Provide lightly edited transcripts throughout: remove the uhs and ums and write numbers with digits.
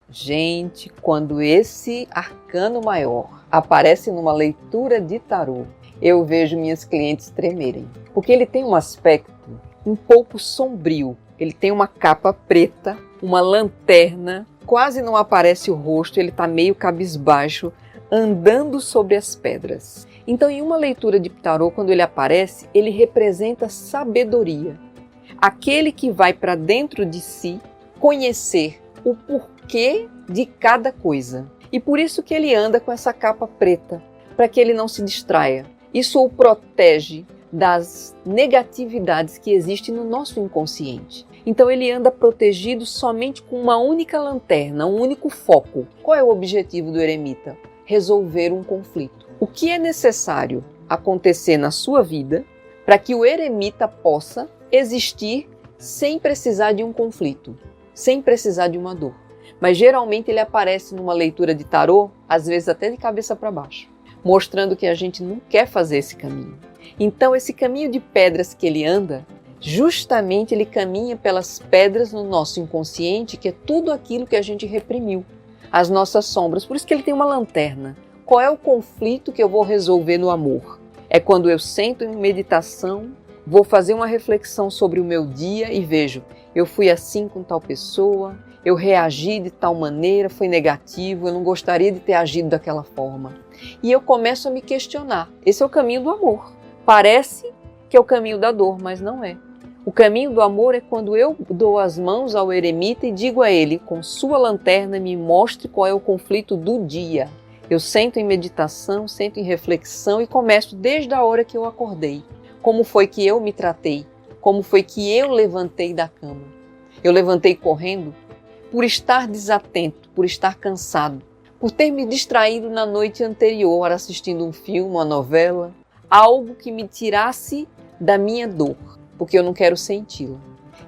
Gente, quando esse arcano maior aparece numa leitura de tarô, eu vejo minhas clientes tremerem, porque ele tem um aspecto um pouco sombrio. Ele tem uma capa preta, uma lanterna, quase não aparece o rosto, ele está meio cabisbaixo, andando sobre as pedras. Então, em uma leitura de tarô, quando ele aparece, ele representa sabedoria. Aquele que vai para dentro de si conhecer o porquê de cada coisa. E por isso que ele anda com essa capa preta, para que ele não se distraia. Isso o protege das negatividades que existem no nosso inconsciente. Então ele anda protegido somente com uma única lanterna, um único foco. Qual é o objetivo do eremita? Resolver um conflito. O que é necessário acontecer na sua vida para que o eremita possa existir sem precisar de um conflito, sem precisar de uma dor? Mas geralmente ele aparece numa leitura de tarô, às vezes até de cabeça para baixo, mostrando que a gente não quer fazer esse caminho. Então esse caminho de pedras que ele anda, justamente ele caminha pelas pedras no nosso inconsciente, que é tudo aquilo que a gente reprimiu, as nossas sombras. Por isso que ele tem uma lanterna. Qual é o conflito que eu vou resolver no amor? É quando eu sento em meditação, vou fazer uma reflexão sobre o meu dia e vejo, eu fui assim com tal pessoa, eu reagi de tal maneira, foi negativo, eu não gostaria de ter agido daquela forma. E eu começo a me questionar. Esse é o caminho do amor. Parece que é o caminho da dor, mas não é. O caminho do amor é quando eu dou as mãos ao eremita e digo a ele, com sua lanterna, me mostre qual é o conflito do dia. Eu sento em meditação, sento em reflexão e começo desde a hora que eu acordei. Como foi que eu me tratei? Como foi que eu levantei da cama? Eu levantei correndo por estar desatento, por estar cansado, por ter me distraído na noite anterior assistindo um filme, uma novela, algo que me tirasse da minha dor, porque eu não quero senti-la.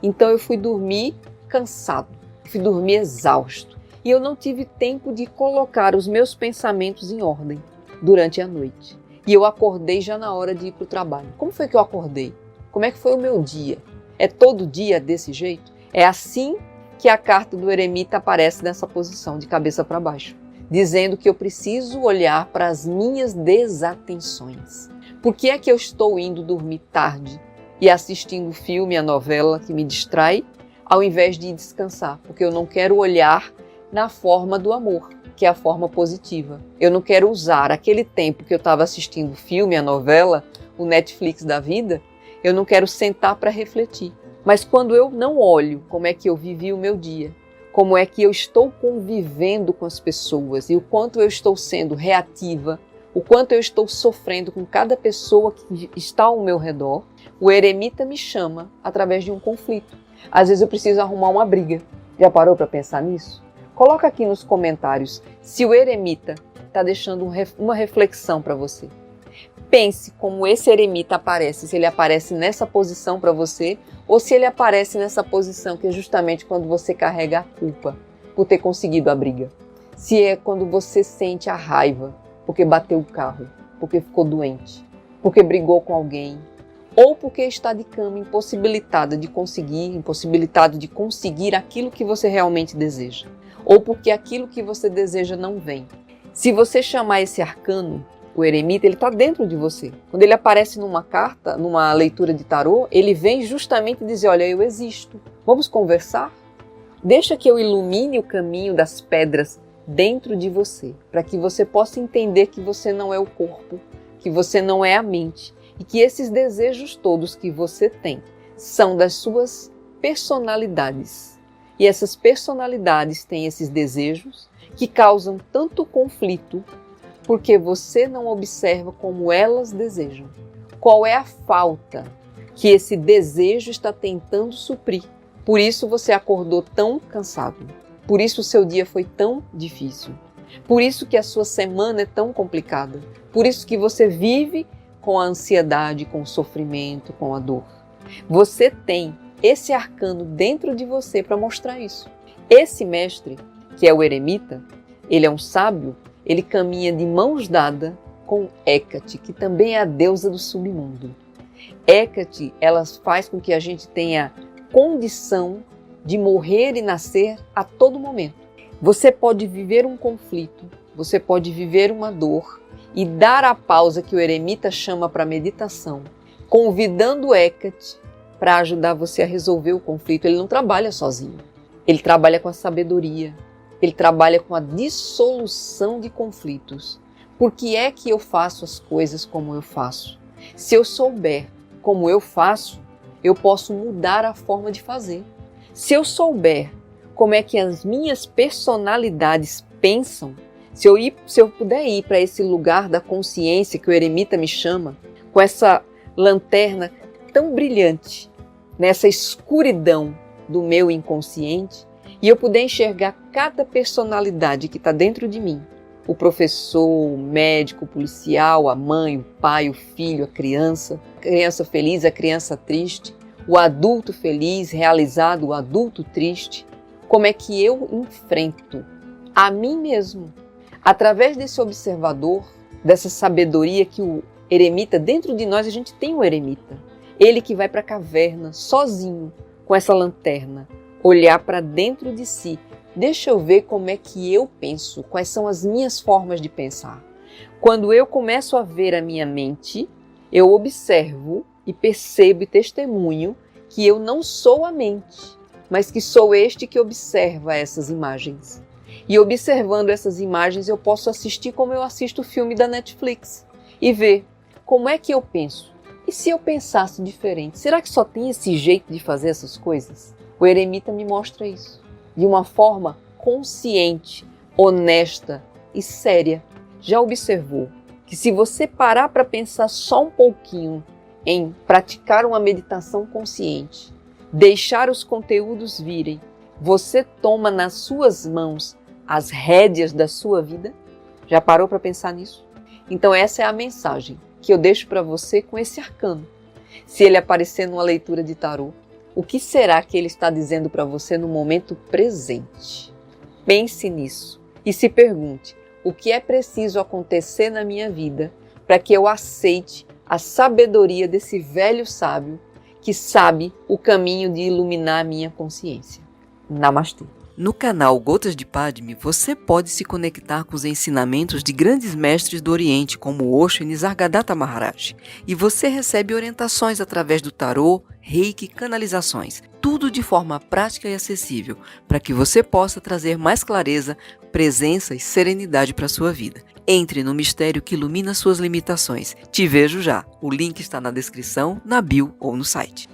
Então eu fui dormir cansado, fui dormir exausto e eu não tive tempo de colocar os meus pensamentos em ordem durante a noite. E eu acordei já na hora de ir para o trabalho. Como foi que eu acordei? Como é que foi o meu dia? É todo dia desse jeito? É assim que a carta do eremita aparece nessa posição, de cabeça para baixo, dizendo que eu preciso olhar para as minhas desatenções. Por que é que eu estou indo dormir tarde e assistindo o filme, a novela que me distrai, ao invés de descansar? Porque eu não quero olhar na forma do amor, que é a forma positiva. Eu não quero usar aquele tempo que eu estava assistindo o filme, a novela, o Netflix da vida, eu não quero sentar para refletir. Mas quando eu não olho como é que eu vivi o meu dia, como é que eu estou convivendo com as pessoas e o quanto eu estou sendo reativa, o quanto eu estou sofrendo com cada pessoa que está ao meu redor, o eremita me chama através de um conflito. Às vezes eu preciso arrumar uma briga. Já parou para pensar nisso? Coloca aqui nos comentários se o eremita está deixando uma reflexão para você. Pense como esse eremita aparece, se ele aparece nessa posição para você ou se ele aparece nessa posição que é justamente quando você carrega a culpa por ter conseguido a briga. Se é quando você sente a raiva porque bateu o carro, porque ficou doente, porque brigou com alguém, ou porque está de cama impossibilitado de conseguir aquilo que você realmente deseja, ou porque aquilo que você deseja não vem. Se você chamar esse arcano, o eremita, ele está dentro de você. Quando ele aparece numa carta, numa leitura de tarô, ele vem justamente dizer, olha, eu existo. Vamos conversar? Deixa que eu ilumine o caminho das pedras dentro de você, para que você possa entender que você não é o corpo, que você não é a mente, e que esses desejos todos que você tem são das suas personalidades. E essas personalidades têm esses desejos que causam tanto conflito porque você não observa como elas desejam. Qual é a falta que esse desejo está tentando suprir? Por isso você acordou tão cansado. Por isso o seu dia foi tão difícil. Por isso que a sua semana é tão complicada. Por isso que você vive com a ansiedade, com o sofrimento, com a dor. Você tem esse arcano dentro de você para mostrar isso. Esse mestre, que é o eremita, ele é um sábio, ele caminha de mãos dadas com Hécate, que também é a deusa do submundo. Hécate, ela faz com que a gente tenha condição de morrer e nascer a todo momento. Você pode viver um conflito, você pode viver uma dor e dar a pausa que o eremita chama para meditação, convidando Hecate para ajudar você a resolver o conflito. Ele não trabalha sozinho, ele trabalha com a sabedoria, ele trabalha com a dissolução de conflitos. Por que é que eu faço as coisas como eu faço? Se eu souber como eu faço, eu posso mudar a forma de fazer. Se eu souber como é que as minhas personalidades pensam, se eu puder ir para esse lugar da consciência que o eremita me chama, com essa lanterna tão brilhante, nessa escuridão do meu inconsciente, e eu puder enxergar cada personalidade que está dentro de mim, o professor, o médico, o policial, a mãe, o pai, o filho, a criança feliz, a criança triste, o adulto feliz, realizado, o adulto triste, como é que eu enfrento a mim mesmo? Através desse observador, dessa sabedoria que o eremita, dentro de nós a gente tem um eremita, ele que vai para a caverna sozinho, com essa lanterna, olhar para dentro de si. Deixa eu ver como é que eu penso, quais são as minhas formas de pensar. Quando eu começo a ver a minha mente, eu observo e percebo e testemunho que eu não sou a mente, mas que sou este que observa essas imagens. E observando essas imagens eu posso assistir como eu assisto o filme da Netflix e ver como é que eu penso. E se eu pensasse diferente, será que só tem esse jeito de fazer essas coisas? O eremita me mostra isso, de uma forma consciente, honesta e séria. Já observou que se você parar para pensar só um pouquinho em praticar uma meditação consciente, deixar os conteúdos virem, você toma nas suas mãos as rédeas da sua vida? Já parou para pensar nisso? Então essa é a mensagem que eu deixo para você com esse arcano. Se ele aparecer numa leitura de tarô, o que será que ele está dizendo para você no momento presente? Pense nisso e se pergunte, o que é preciso acontecer na minha vida para que eu aceite a sabedoria desse velho sábio que sabe o caminho de iluminar a minha consciência. Namastê. No canal Gotas de Padme, você pode se conectar com os ensinamentos de grandes mestres do Oriente, como Osho e Nisargadatta Maharaj. E você recebe orientações através do tarô, reiki e canalizações. Tudo de forma prática e acessível, para que você possa trazer mais clareza, presença e serenidade para a sua vida. Entre no mistério que ilumina suas limitações. Te vejo já. O link está na descrição, na bio ou no site.